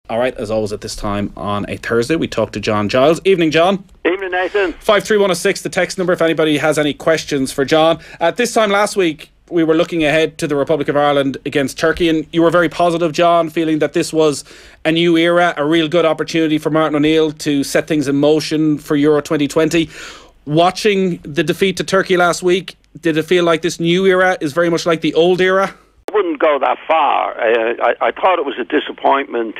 All right, as always at this time on a Thursday, we talk to John Giles. Evening, John. Evening, Nathan. 53106, the text number if anybody has any questions for John. At this time last week, we were looking ahead to the Republic of Ireland against Turkey, and you were very positive, John, feeling that this was a new era, a real good opportunity for Martin O'Neill to set things in motion for Euro 2020. Watching the defeat to Turkey last week, did it feel like this new era is very much like the old era? I wouldn't go that far. I thought it was a disappointment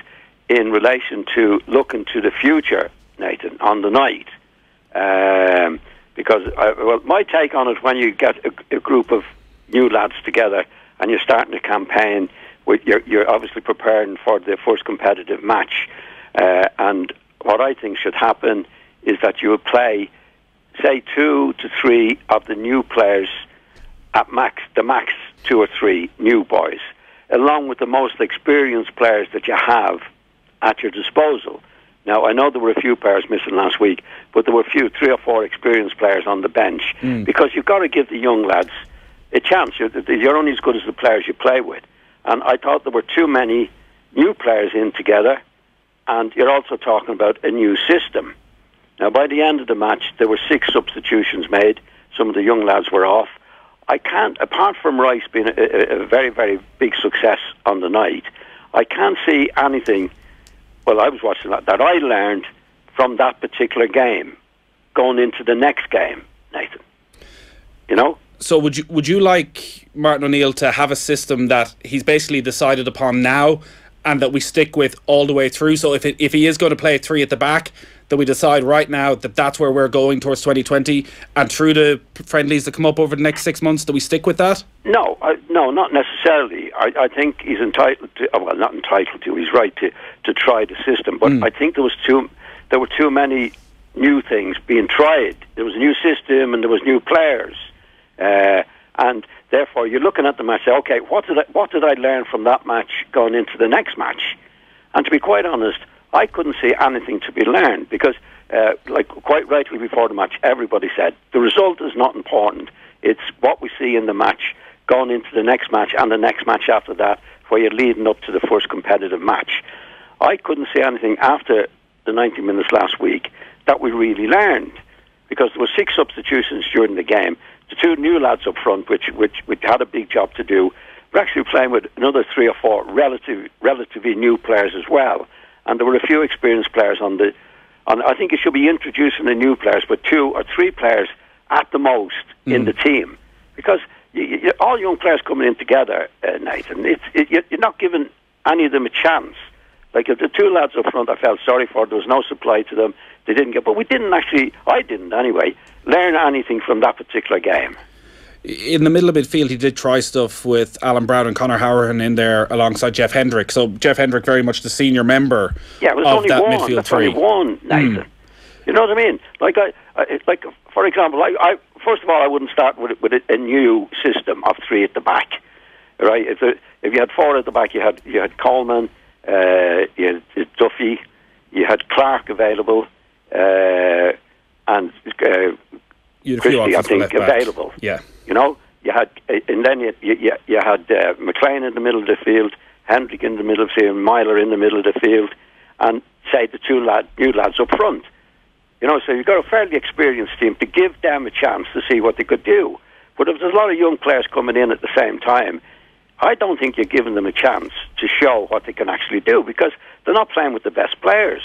in relation to looking to the future, Nathan, on the night. Because, my take on it, when you get a group of new lads together and you're starting a campaign, you're obviously preparing for the first competitive match. And what I think should happen is that you would play, say, 2 to 3 of the new players at the max 2 or 3 new boys, along with the most experienced players that you have at your disposal. Now, I know there were a few players missing last week, but there were 3 or 4 experienced players on the bench, because you've got to give the young lads a chance. You're only as good as the players you play with. And I thought there were too many new players in together, and you're also talking about a new system. Now, by the end of the match, there were 6 substitutions made. Some of the young lads were off. I can't, apart from Rice being a very, very big success on the night, I can't see anything. Well, I was watching that I learned from that particular game going into the next game, Nathan. You know? So would you like Martin O'Neill to have a system that he's basically decided upon now and that we stick with all the way through? So if he is going to play 3 at the back, that we decide right now that that's where we're going towards 2020, and through the friendlies that come up over the next 6 months, that we stick with that? No, not necessarily. I think he's entitled to, well, not entitled to, he's right to try the system. But I think there were too many new things being tried. There was a new system and there was new players. And therefore, you're looking at the match, say, okay, what did I learn from that match going into the next match? And to be quite honest, I couldn't see anything to be learned, because, quite rightly before the match, everybody said the result is not important. It's what we see in the match going into the next match and the next match after that, where you're leading up to the first competitive match. I couldn't see anything after the 90 minutes last week that we really learned, because there were 6 substitutions during the game. The 2 new lads up front, which had a big job to do, were actually playing with another 3 or 4 relatively new players as well. And there were a few experienced players on I think you should be introducing the new players, but 2 or 3 players at the most in the team. Because all young players coming in together, Nathan, you're not giving any of them a chance. Like, if the 2 lads up front I felt sorry for, there was no supply to them, they didn't get, but I didn't anyway, learn anything from that particular game. In the middle of midfield, he did try stuff with Alan Brown and Conor Hourihan in there alongside Jeff Hendrick. So Jeff Hendrick, very much the senior member of that midfield 3. Only one, Nathan. You know what I mean? Like, for example, first of all, I wouldn't start with a new system of 3 at the back. Right? If you had 4 at the back, you had Coleman, you had Duffy, you had Clark available, and Christie, I think, available. Yeah. You know, you had, and then you had McLean in the middle of the field, Hendrick in the middle of the field, Myler in the middle of the field, and say the 2 new lads up front. You know, so you've got a fairly experienced team to give them a chance to see what they could do. But if there's a lot of young players coming in at the same time, I don't think you're giving them a chance to show what they can actually do, because they're not playing with the best players.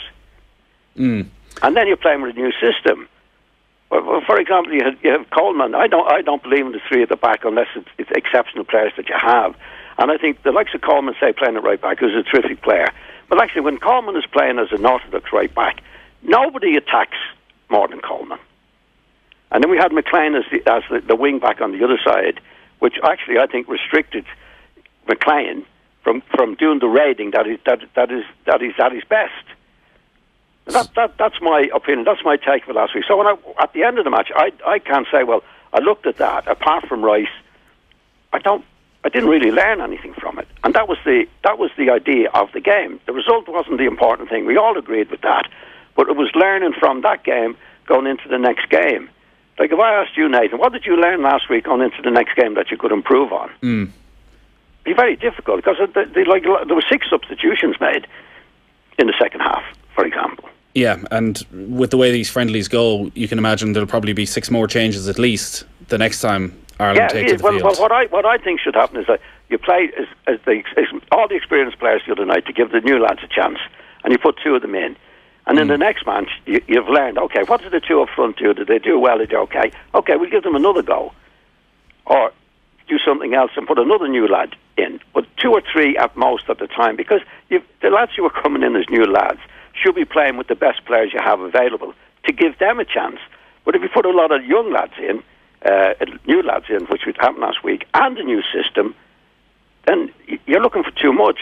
And then you're playing with a new system. For example, you have Coleman. I don't believe in the 3 at the back unless it's exceptional players that you have. And I think the likes of Coleman, say, playing at right back, is a terrific player. But actually, when Coleman is playing as an orthodox right back, nobody attacks more than Coleman. And then we had McLean as the wing back on the other side, which actually I think restricted McLean from doing the raiding that is at his best. That's my opinion. That's my take for last week. So at the end of the match, I can't say, well, I looked at that. Apart from Rice, I didn't really learn anything from it. And that was the idea of the game. The result wasn't the important thing. We all agreed with that. But it was learning from that game going into the next game. Like, if I asked you, Nathan, what did you learn last week going into the next game that you could improve on? It'd be very difficult, because there were 6 substitutions made. in the second half, for example. Yeah, and with the way these friendlies go, you can imagine there'll probably be 6 more changes at least the next time Ireland take to the field. Well, what I think should happen is that you play as all the experienced players the other night to give the new lads a chance, and you put 2 of them in. And in the next match, you've learned, okay, what did the 2 up front do? Did they do well? Did they okay? Okay, we'll give them another go. Or do something else and put another new lad in. But 2 or 3 at most at the time, because the lads who are coming in as new lads should be playing with the best players you have available to give them a chance. But if you put a lot of young lads in, new lads in, which would happen last week, and a new system, then you're looking for too much.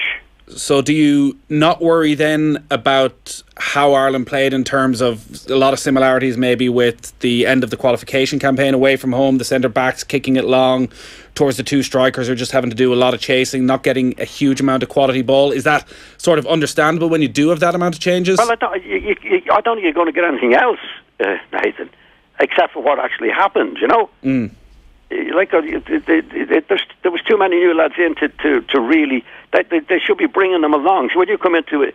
So do you not worry then about how Ireland played in terms of a lot of similarities maybe with the end of the qualification campaign away from home, the centre-backs kicking it long towards the 2 strikers who are just having to do a lot of chasing, not getting a huge amount of quality ball? Is that sort of understandable when you do have that amount of changes? Well, I don't think you're going to get anything else, Nathan, except for what actually happened, you know? Like there was too many new lads in to really. They should be bringing them along. So when you come into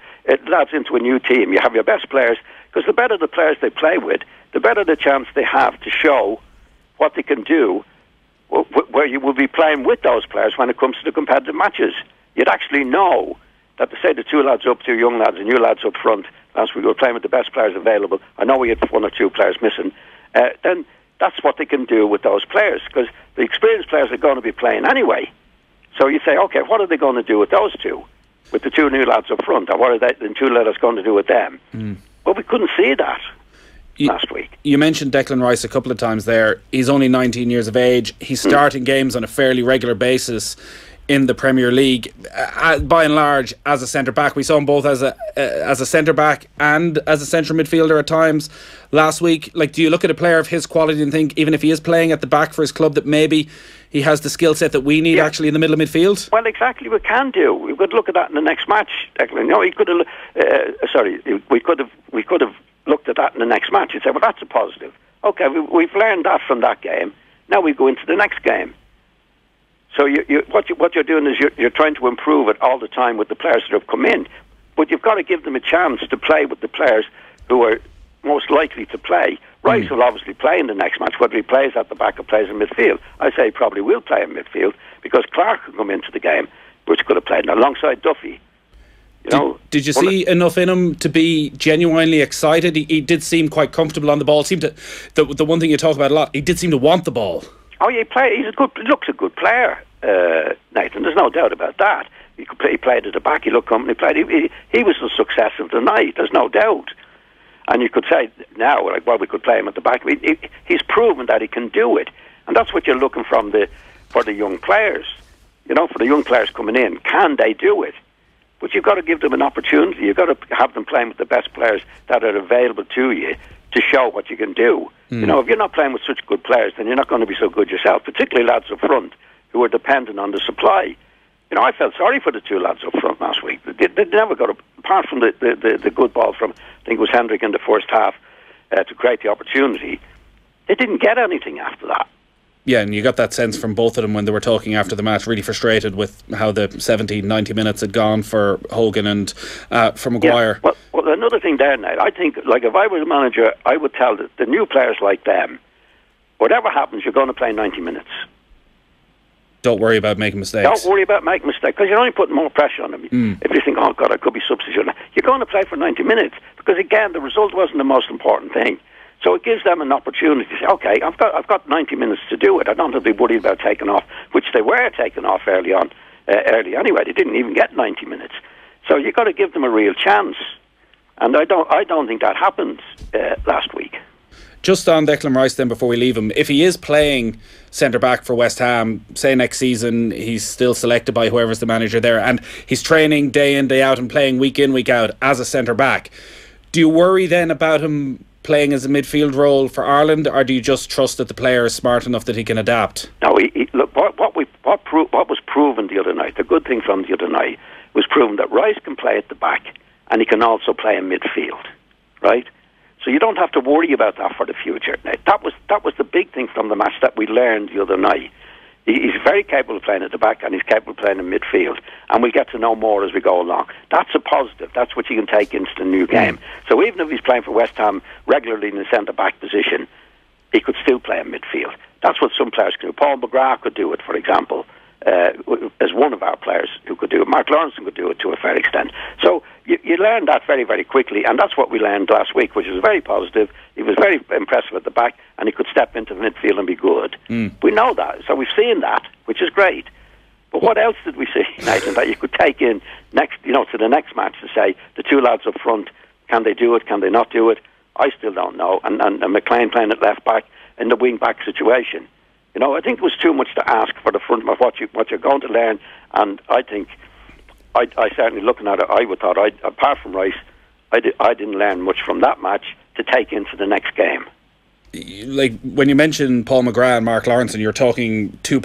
lads into a new team, you have your best players, because the better the players they play with, the better the chance they have to show what they can do. Where you will be playing with those players when it comes to the competitive matches, you'd actually know that, to say the 2 lads up, 2 young lads, and new lads up front. Last week we were playing with the best players available. I know we had 1 or 2 players missing. Then that's what they can do with those players, because the experienced players are going to be playing anyway. So you say, okay, what are they going to do with those 2? With the 2 new lads up front? And what are the 2 lads going to do with them? Well, we couldn't see that last week. You mentioned Declan Rice a couple of times there. He's only 19 years of age. He's starting games on a fairly regular basis in the Premier League. By and large, as a centre-back. We saw him both as a centre-back and as a central midfielder at times last week. Like, do you look at a player of his quality and think, even if he is playing at the back for his club, that maybe he has the skill set that we need actually in the middle of midfield? Well, exactly, we can do. We could look at that in the next match, Declan. No, he could have. We could have looked at that in the next match and said, well, that's a positive. Okay, we've learned that from that game. Now we go into the next game. So what you're doing is you're trying to improve it all the time with the players that have come in. But you've got to give them a chance to play with the players who are most likely to play. Rice will obviously play in the next match, whether he plays at the back or plays in midfield. I say he probably will play in midfield, because Clark can come into the game, which could have played alongside Duffy. Did you see enough in him to be genuinely excited? He did seem quite comfortable on the ball. Seemed to, the one thing you talk about a lot, he did seem to want the ball. Oh, yeah, he looks a good player, Nathan. There's no doubt about that. He played at the back. He looked comfortable. He was the success of the night. There's no doubt. And you could say now, we could play him at the back. He's proven that he can do it, and that's what you're looking for the young players. For the young players coming in, can they do it? But you've got to give them an opportunity. You've got to have them playing with the best players that are available to you to show what you can do. If you're not playing with such good players, then you're not going to be so good yourself, particularly lads up front who are dependent on the supply. I felt sorry for the 2 lads up front last week. They never got, apart from the good ball from, I think it was Hendrick in the first half, to create the opportunity. They didn't get anything after that. Yeah, and you got that sense from both of them when they were talking after the match, really frustrated with how the 70, 90 minutes had gone for Hogan and for Maguire. Yeah, well, another thing there now, I think, if I was a manager, I would tell the new players like them, whatever happens, you're going to play 90 minutes. Don't worry about making mistakes. Don't worry about making mistakes, because you're only putting more pressure on them. If you think, oh God, I could be substituting, you're going to play for 90 minutes, because again, the result wasn't the most important thing. So it gives them an opportunity to say, okay, I've got 90 minutes to do it. I don't have to be worried about taking off, which they were taking off early anyway. They didn't even get 90 minutes. So you've got to give them a real chance. And I don't think that happened last week. Just on Declan Rice then, before we leave him, if he is playing centre-back for West Ham, say next season he's still selected by whoever's the manager there, and he's training day in, day out and playing week in, week out as a centre-back, do you worry then about him playing as a midfield role for Ireland, or do you just trust that the player is smart enough that he can adapt? No, look, what was proven the other night, the good thing from the other night, was proven that Rice can play at the back and he can also play in midfield, right? So you don't have to worry about that for the future. Now, that was the big thing from the match that we learned the other night. He's very capable of playing at the back, and he's capable of playing in midfield. And we'll get to know more as we go along. That's a positive. That's what you can take into the new game. So even if he's playing for West Ham regularly in the centre-back position, he could still play in midfield. That's what some players can do. Paul McGrath could do it, for example, as one of our players who could do it. Mark Lawrence could do it to a fair extent. So you learn that very, very quickly, and that's what we learned last week, which was very positive. He was very impressive at the back, and he could step into the midfield and be good. We know that, so we've seen that, which is great. But what else did we see, Nathan, that you could take in next, to the next match to say the two lads up front, can they do it? Can they not do it? I still don't know. And McLean playing at left back in the wing back situation. I think it was too much to ask for the front of what you're going to learn. And I think, I certainly looking at it, I would thought, apart from Rice, I didn't learn much from that match to take into the next game. Like when you mention Paul McGrath and Mark Lawrence, you're talking two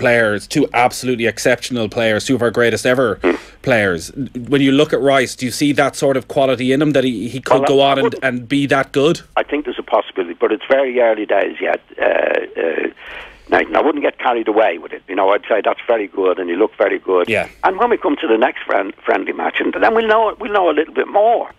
absolutely exceptional players, two of our greatest ever players. When you look at Rice, do you see that sort of quality in him, that he could go on and be that good? I think there's a possibility, but it's very early days yet. I wouldn't get carried away with it. I'd say that's very good, and you look very good. Yeah. And when we come to the next friendly match, and then we'll know a little bit more.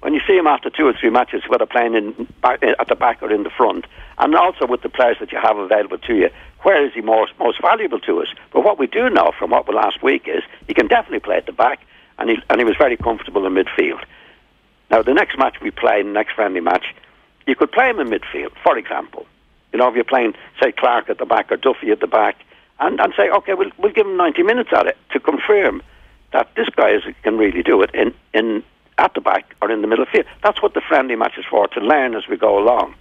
When you see him after 2 or 3 matches, whether playing at the back or in the front, and also with the players that you have available to you, where is he most valuable to us? But what we do know from what we last week is he can definitely play at the back, and he was very comfortable in midfield. Now, the next match we play, the next friendly match, you could play him in midfield, for example. If you're playing, say, Clark at the back or Duffy at the back, and say, okay, we'll give him 90 minutes at it to confirm that this guy can really do it in at the back or in the middle of the field. That's what the friendly match is for, to learn as we go along.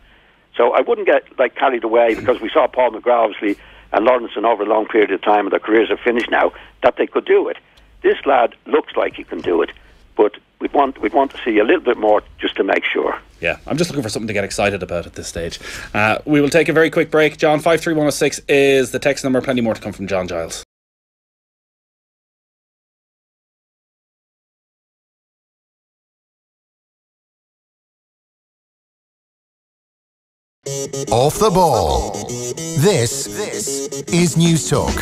So I wouldn't get carried away, because we saw Paul McGrath, obviously, and Lawrence over a long period of time, and their careers are finished now, that they could do it. This lad looks like he can do it, but we'd want to see a little bit more just to make sure. Yeah, I'm just looking for something to get excited about at this stage. We will take a very quick break. John, 53106 is the text number. Plenty more to come from John Giles. Off the ball. This is News Talk.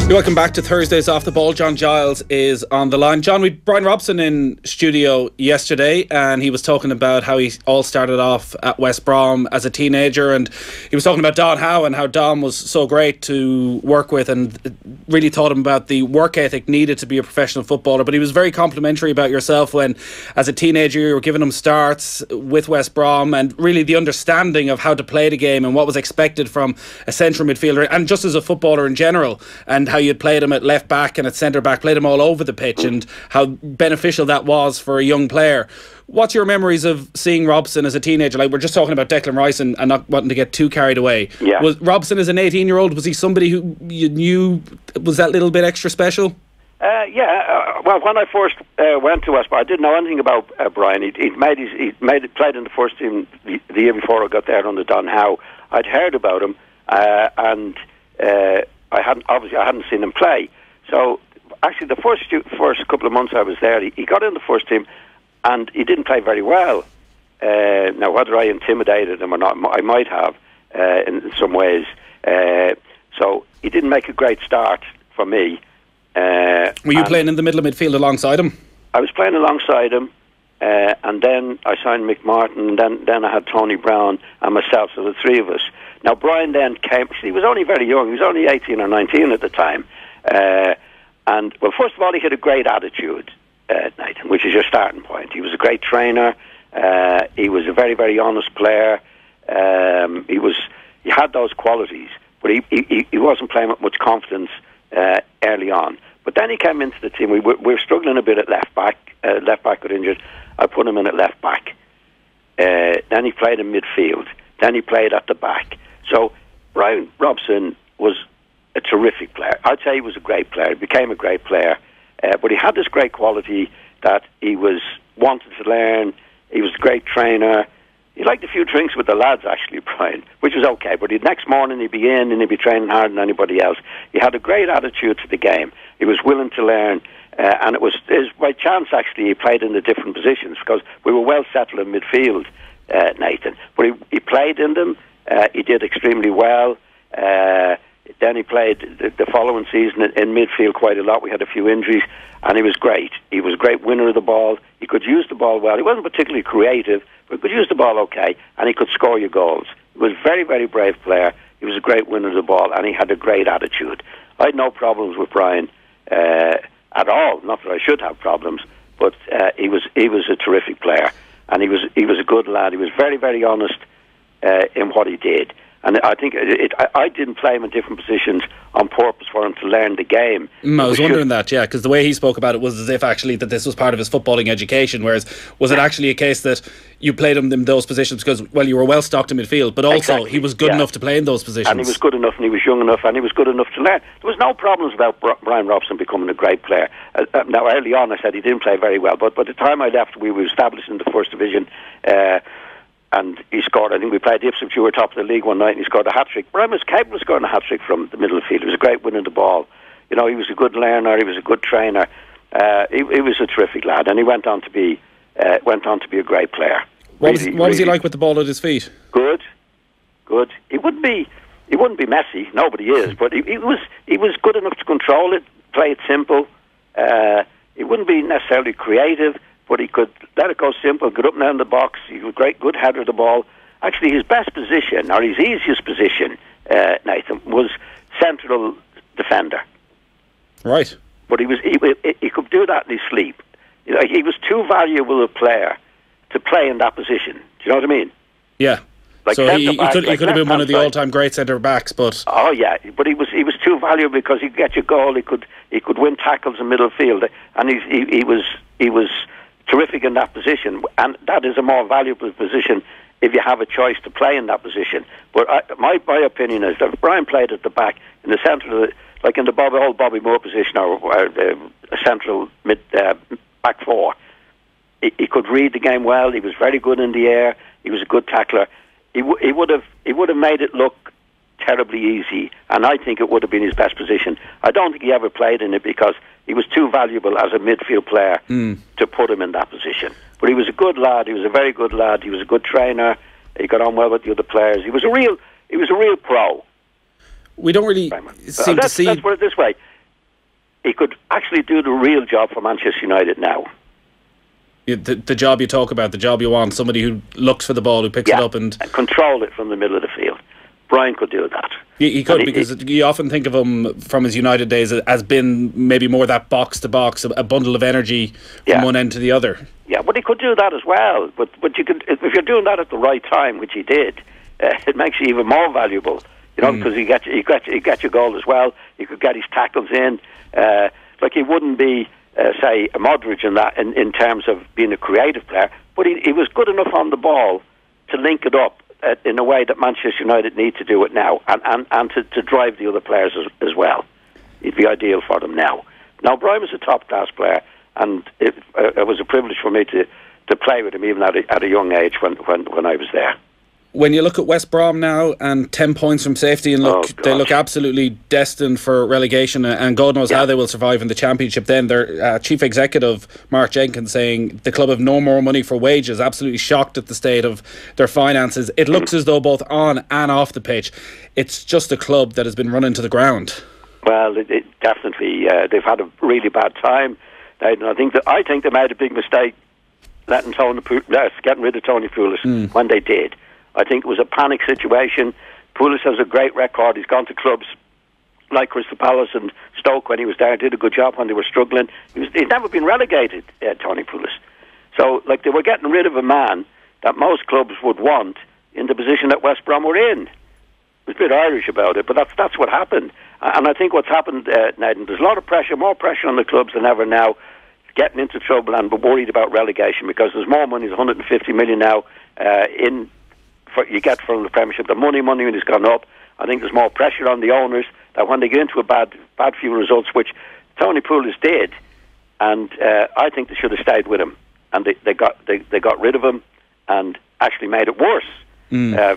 Welcome back to Thursdays Off the Ball. John Giles is on the line. John, we had Bryan Robson in studio yesterday, and he was talking about how he all started off at West Brom as a teenager, and he was talking about Don Howe and how Don was so great to work with and really taught him about the work ethic needed to be a professional footballer. But he was very complimentary about yourself when, as a teenager, you were giving him starts with West Brom, and really the understanding of how to play the game and what was expected from a central midfielder, and just as a footballer in general, and how you'd played him at left back and at centre back, played him all over the pitch, and how beneficial that was for a young player. What's your memories of seeing Robson as a teenager? Like, we're just talking about Declan Rice and not wanting to get too carried away. Yeah. Was Robson, as an 18-year-old, was he somebody who you knew was that little bit extra special? Well, when I first went to West Brom, I didn't know anything about Bryan. He'd played in the first team the year before I got there under Don Howe. I'd heard about him, and I hadn't seen him play. So actually, the first couple of months I was there, he got in the first team, and he didn't play very well. Now, whether I intimidated him or not, I might have in some ways. So he didn't make a great start for me. Were you playing in the middle of midfield alongside him? I was playing alongside him, and then I signed Mick Martin, and then I had Tony Brown and myself, so the three of us. Now, Bryan then came. He was only very young. He was only 18 or 19 at the time. And, well, first of all, he had a great attitude, Nathan, which is your starting point. He was a great trainer. He was a very, very honest player. He had those qualities, but he wasn't playing with much confidence early on. But then he came into the team. We were struggling a bit at left back. Left back got injured. I put him in at left back. Then he played in midfield. Then he played at the back. So Bryan Robson was a terrific player. I'd say he was a great player. He became a great player. But he had this great quality that he wanted to learn. He was a great trainer. He liked a few drinks with the lads, actually, Bryan, which was okay. But next morning he'd be in and he'd be training harder than anybody else. He had a great attitude to the game. He was willing to learn. And it was by chance, actually, he played in the different positions, because we were well settled in midfield, Nathan. But he played in them. He did extremely well. Then he played the following season in midfield quite a lot. We had a few injuries, and he was great. He was a great winner of the ball. He could use the ball well. He wasn't particularly creative, but he could use the ball okay, and he could score you goals. He was a very, very brave player. He was a great winner of the ball, and he had a great attitude. I had no problems with Bryan at all. Not that I should have problems, but he was a terrific player, and he was a good lad. He was very, very honest in what he did. And I think I didn't play him in different positions on purpose for him to learn the game. I was wondering that, yeah, because the way he spoke about it was as if actually that this was part of his footballing education, whereas was it actually a case that you played him in those positions because, well, you were well stocked in midfield, but also exactly. he was good enough to play in those positions. And he was good enough, and he was young enough, and he was good enough to learn. There was no problems about Bryan Robson becoming a great player. Now, early on I said he didn't play very well, but by the time I left, we were established in the first division, and he scored. I think we played Ipswich, who were top of the league one night, and he scored a hat-trick. Bryan was capable of scoring a hat-trick from the middle of the field. He was a great winner of the ball. You know, he was a good learner. He was a good trainer. He was a terrific lad, and he went on to be a great player. What was he like with the ball at his feet? Good. He wouldn't be messy. Nobody is, but he was good enough to control it, play it simple. He wouldn't be necessarily creative, but he could let it go simple, get up and down the box. He was a good header of the ball. Actually, his best position, or his easiest position, Nathan, was central defender. Right. But he could do that in his sleep. You know, he was too valuable a player to play in that position. Do you know what I mean? Yeah. Like so he could have been one of the all-time great centre backs, but oh yeah, but he was too valuable because he could get you a goal. He could win tackles in middle field, and he was terrific in that position. And that is a more valuable position if you have a choice to play in that position. But my opinion is that if Bryan played at the back in the centre of like in the old Bobby Moore position or a central mid back four, he could read the game well. He was very good in the air. He was a good tackler. He would have made it look terribly easy, and I think it would have been his best position. I don't think he ever played in it because he was too valuable as a midfield player to put him in that position. But he was a good lad. He was a very good lad. He was a good trainer. He got on well with the other players. He was a real pro. We don't really seem to see. Let's put it this way: he could actually do the real job for Manchester United now. The job you talk about, the job you want, somebody who looks for the ball, who picks it up and control it from the middle of the field. Bryan could do that. He could, because you often think of him from his United days as being maybe more that box to box, a bundle of energy from one end to the other. Yeah, but he could do that as well. But you could, if you're doing that at the right time, which he did, it makes you even more valuable. You know, because he get your goal as well. He could get his tackles in. Like he wouldn't be, say, a Modric in that in terms of being a creative player, but he was good enough on the ball to link it up in a way that Manchester United need to do it now, and to drive the other players as well. He'd be ideal for them now. Now, Bryan was a top-class player, and it was a privilege for me to play with him even at a young age when I was there. When you look at West Brom now and 10 points from safety, and they look absolutely destined for relegation, and God knows how they will survive in the Championship. Then their chief executive Mark Jenkins saying the club have no more money for wages, absolutely shocked at the state of their finances. It looks as though both on and off the pitch, it's just a club that has been run into the ground. Well, it definitely they've had a really bad time. I think they made a big mistake getting rid of Tony Pulis when they did. I think it was a panic situation. Pulis has a great record. He's gone to clubs like Crystal Palace and Stoke when he was there. Did a good job when they were struggling. He's never been relegated, Tony Pulis. So, like, they were getting rid of a man that most clubs would want in the position that West Brom were in. It was a bit Irish about it, but that's what happened. And I think what's happened, Nathan, there's a lot of pressure, more pressure on the clubs than ever now, getting into trouble and worried about relegation because there's more money. There's 150 million now you get from the Premiership. The money has gone up. I think there's more pressure on the owners that when they get into a bad few results, which Tony Pulis did, and I think they should have stayed with him, and they got rid of him and actually made it worse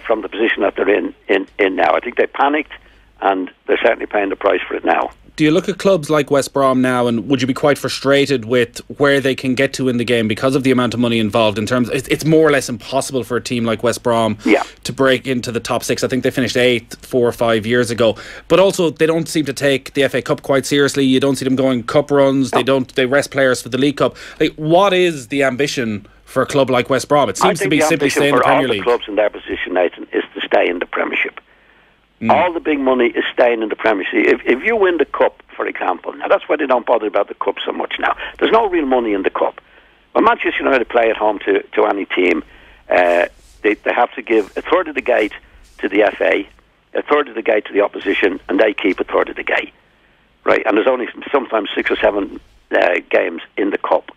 from the position that they're in now. I think they panicked, and they're certainly paying the price for it now. Do you look at clubs like West Brom now, and would you be quite frustrated with where they can get to in the game because of the amount of money involved? In terms, it's more or less impossible for a team like West Brom to break into the top 6. I think they finished 8th 4 or 5 years ago. But also, they don't seem to take the FA Cup quite seriously. You don't see them going cup runs. No. They rest players for the League Cup. Like, what is the ambition for a club like West Brom? It seems to be simply staying in the Premier League. All the clubs in their position, Nathan, is to stay in the Premiership. All the big money is staying in the Premiership. If you win the Cup, for example, now that's why they don't bother about the Cup so much now. There's no real money in the Cup. When Manchester United play at home to any team, they have to give a third of the gate to the FA, a third of the gate to the opposition, and they keep a third of the gate. Right? And there's only sometimes 6 or 7 games in the Cup.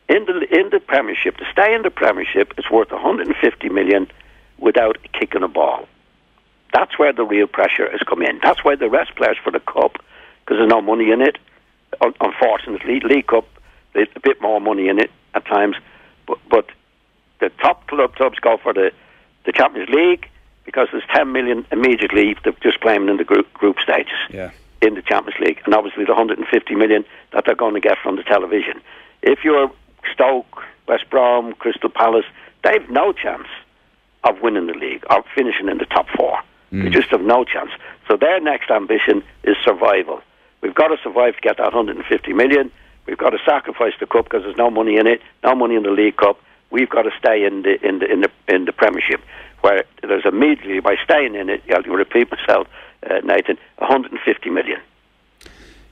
In the Premiership, to stay in the Premiership, it's worth 150 million without kicking a ball. That's where the real pressure has come in. That's why the rest players for the Cup, because there's no money in it. Unfortunately, League Cup, there's a bit more money in it at times. But the top clubs go for the Champions League because there's 10 million immediately just playing in the group stages in the Champions League. And obviously the 150 million that they're going to get from the television. If you're Stoke, West Brom, Crystal Palace, they've no chance of winning the league or finishing in the top 4. They just have no chance. So their next ambition is survival. We've got to survive to get that 150 million. We've got to sacrifice the Cup because there's no money in it, no money in the League Cup. We've got to stay in the Premiership, where there's immediately, by staying in it, I'll repeat myself, Nathan, 150 million.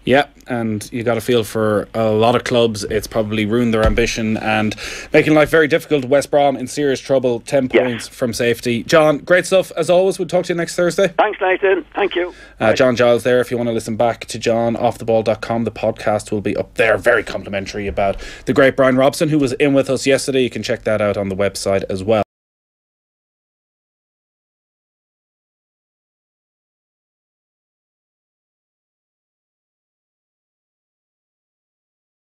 Yeah, and you got to feel for a lot of clubs. It's probably ruined their ambition and making life very difficult. West Brom in serious trouble, 10 points from safety. John, great stuff as always. We'll talk to you next Thursday. Thanks, Nathan. Thank you. John Giles there. If you want to listen back to John, offtheball.com, the podcast will be up there. Very complimentary about the great Bryan Robson, who was in with us yesterday. You can check that out on the website as well.